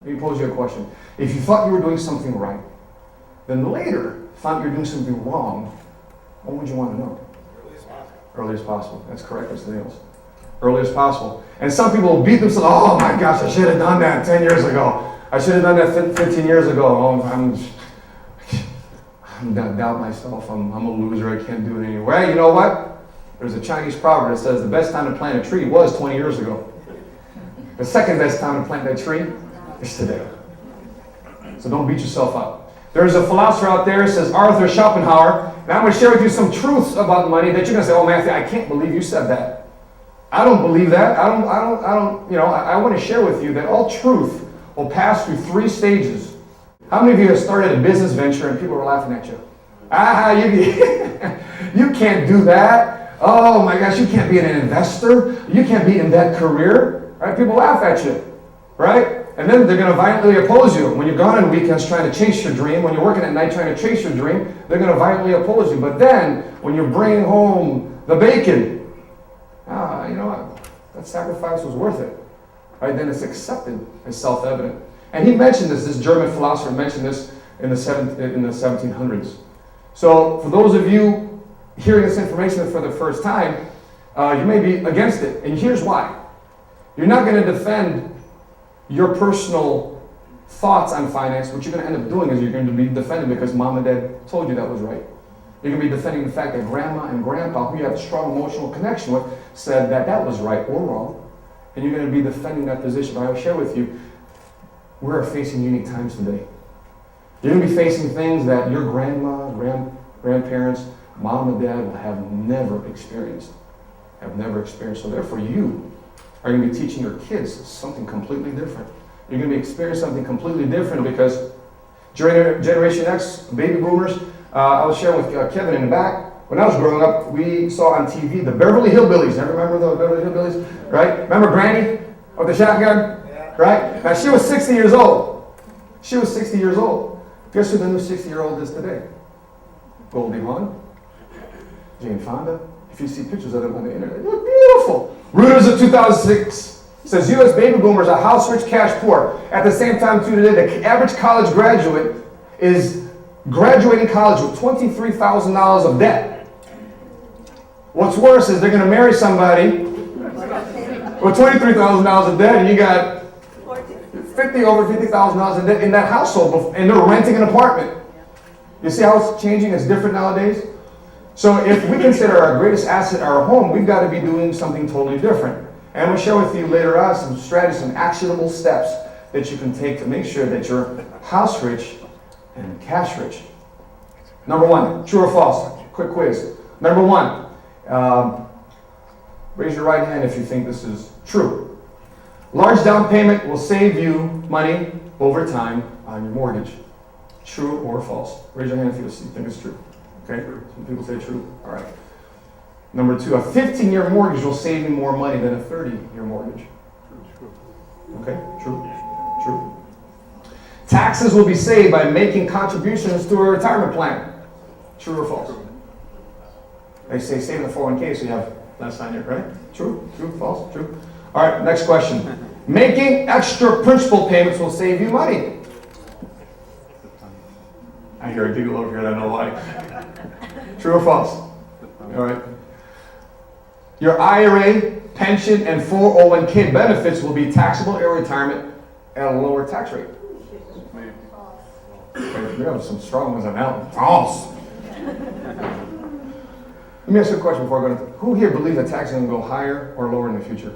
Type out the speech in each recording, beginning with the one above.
Let me pose you a question. If you thought you were doing something right, then later found you're doing something wrong, when would you want to know? Early as possible. That's correct, Mr. Niels. Early as possible. And some people will beat themselves. Oh my gosh, I should have done that 10 years ago. I should have done that 15 years ago. Oh, I'm gonna doubt myself. I'm a loser. I can't do it anymore. Well, you know what? There's a Chinese proverb that says the best time to plant a tree was 20 years ago. The second best time to plant that tree is today. So don't beat yourself up. There's a philosopher out there, says Arthur Schopenhauer, and I'm going to share with you some truths about money that you're going to say, oh Matthew, I can't believe you said that. I don't believe that. I want to share with you that all truth will pass through 3 stages. How many of you have started a business venture and people are laughing at you? You can't do that. Oh my gosh, you can't be an investor. You can't be in that career. Right? People laugh at you. Right? And then they're going to violently oppose you. When you're gone on weekends trying to chase your dream, when you're working at night trying to chase your dream, they're going to violently oppose you. But then, when you're bringing home the bacon, you know what? That sacrifice was worth it. Right? Then it's accepted as self-evident. And he mentioned this German philosopher mentioned this in the 1700s. So, for those of you hearing this information for the first time, you may be against it. And here's why. You're not going to defend your personal thoughts on finance. What you're going to end up doing is you're going to be defending because mom and dad told you that was right. You're going to be defending the fact that grandma and grandpa, who you have a strong emotional connection with, said that that was right or wrong. And you're going to be defending that position. But I will share with you, we're facing unique times today. You're going to be facing things that your grandma, grandparents, mom and dad will have never experienced. So therefore you are going to be teaching your kids something completely different. You're going to be experiencing something completely different because during Generation X, baby boomers, I was sharing with Kevin in the back. When I was growing up, we saw on TV the Beverly Hillbillies. Ever remember the Beverly Hillbillies? Right? Remember Granny with the shotgun? Yeah. Right? Now she was 60 years old. Guess who the new 60-year-old is today? Goldie Hawn, Jane Fonda. If you see pictures of them on the internet, they look beautiful. Reuters of 2006 says U.S. baby boomers are house rich, cash poor. At the same time, today, the average college graduate is graduating college with $23,000 of debt. What's worse is they're going to marry somebody with $23,000 of debt, and you got over $50,000 in debt in that household, and they're renting an apartment. You see how it's changing? It's different nowadays. So if we consider our greatest asset our home, we've got to be doing something totally different. And I'm going to share with you later on some strategies, some actionable steps that you can take to make sure that you're house rich and cash rich. Number 1, true or false? Quick quiz. Number 1, raise your right hand if you think this is true. Large down payment will save you money over time on your mortgage. True or false? Raise your hand if you think it's true. Okay, some people say true. All right. Number 2, a 15-year mortgage will save you more money than a 30-year mortgage. Okay, true. Taxes will be saved by making contributions to a retirement plan. True or false? They say save in the 401k so you have less on your, right? True, false, true. All right, next question. Making extra principal payments will save you money. I hear a giggle over here, I don't know why. True or false? All right. Your IRA, pension, and 401k benefits will be taxable in retirement at a lower tax rate. Okay, we have some strong ones on that one. False. Let me ask you a question before I go into. Who here believes that taxes are going to go higher or lower in the future?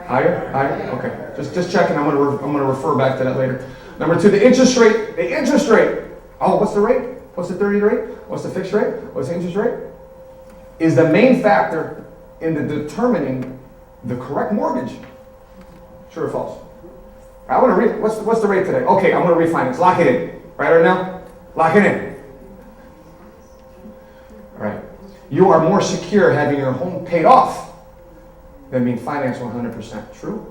Higher? Okay. Just checking. I'm going to refer back to that later. Number 2, the interest rate. Oh, what's the rate? What's the 30 rate? What's the fixed rate? What's the interest rate? Is the main factor in the determining the correct mortgage. True or false? I want to read. What's the rate today? Okay, I'm going to refinance. Lock it in. Right now? Lock it in. All right. You are more secure having your home paid off than being financed 100%. True?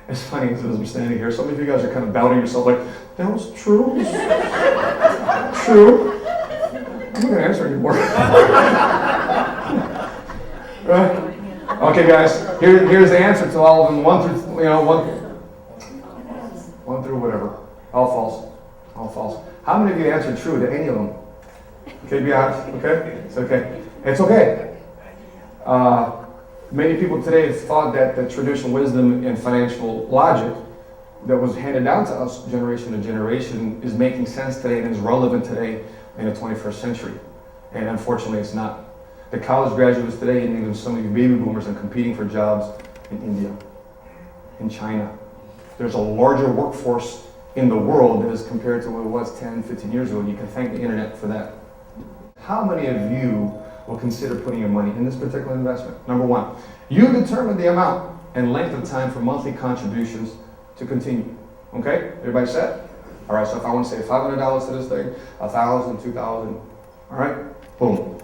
It's funny as I'm standing here. Some of you guys are kind of doubting yourself, like, that was true? True? I'm not going to answer anymore. Right? Okay, guys, here's the answer to all of them. 1 many of you answered true to any of them? Okay, be honest, okay? It's okay. It's okay. Many people today have thought that the traditional wisdom and financial logic that was handed down to us generation to generation is making sense today and is relevant today in the 21st century. And unfortunately, it's not. The college graduates today, and even some of you baby boomers, are competing for jobs in India, in China. There's a larger workforce in the world as compared to what it was 10, 15 years ago. You can thank the internet for that. How many of you will consider putting your money in this particular investment? Number one, you determine the amount and length of time for monthly contributions to continue. Okay? Everybody set? All right, so if I want to say $500 to this thing, $1,000, $2,000, all right? Boom.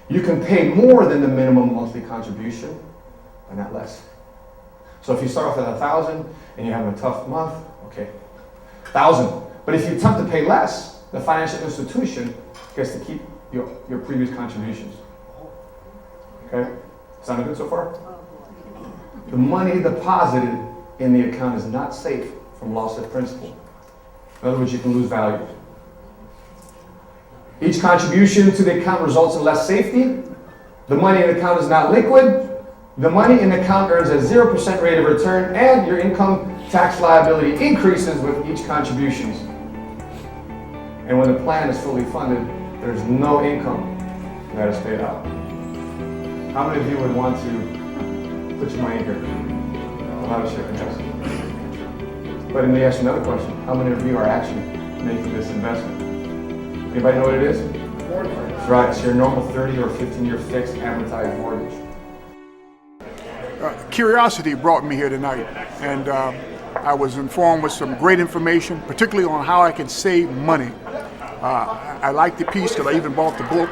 You can pay more than the minimum monthly contribution, but not less. So if you start off at $1,000 and you're having a tough month, okay, $1,000. But if you attempt to pay less, the financial institution gets to keep your previous contributions. Okay? Sound good so far? The money deposited in the account is not safe from loss of principal. In other words, you can lose value. Each contribution to the account results in less safety. The money in the account is not liquid. The money in the account earns a 0% rate of return, and your income tax liability increases with each contribution. And when the plan is fully funded, there's no income that is paid out. How many of you would want to put your money in here? A lot of shit, yes. But let me ask you another question. How many of you are actually making this investment? Anybody know what it is? That's right. It's your normal 30 or 15-year fixed amortized mortgage. Curiosity brought me here tonight, and I was informed with some great information, particularly on how I can save money. I like the piece because I even bought the book,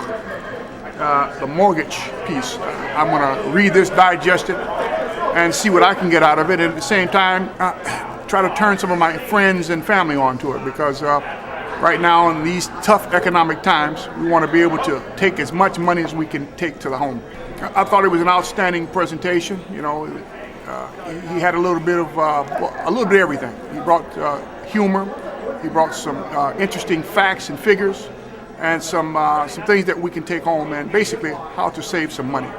the mortgage piece. I'm going to read this, digest it, and see what I can get out of it, and at the same time try to turn some of my friends and family onto it, because right now in these tough economic times, we want to be able to take as much money as we can take to the home. I thought it was an outstanding presentation. You know, he had a little bit of everything. He brought humor. He brought some interesting facts and figures, and some things that we can take home, and basically how to save some money.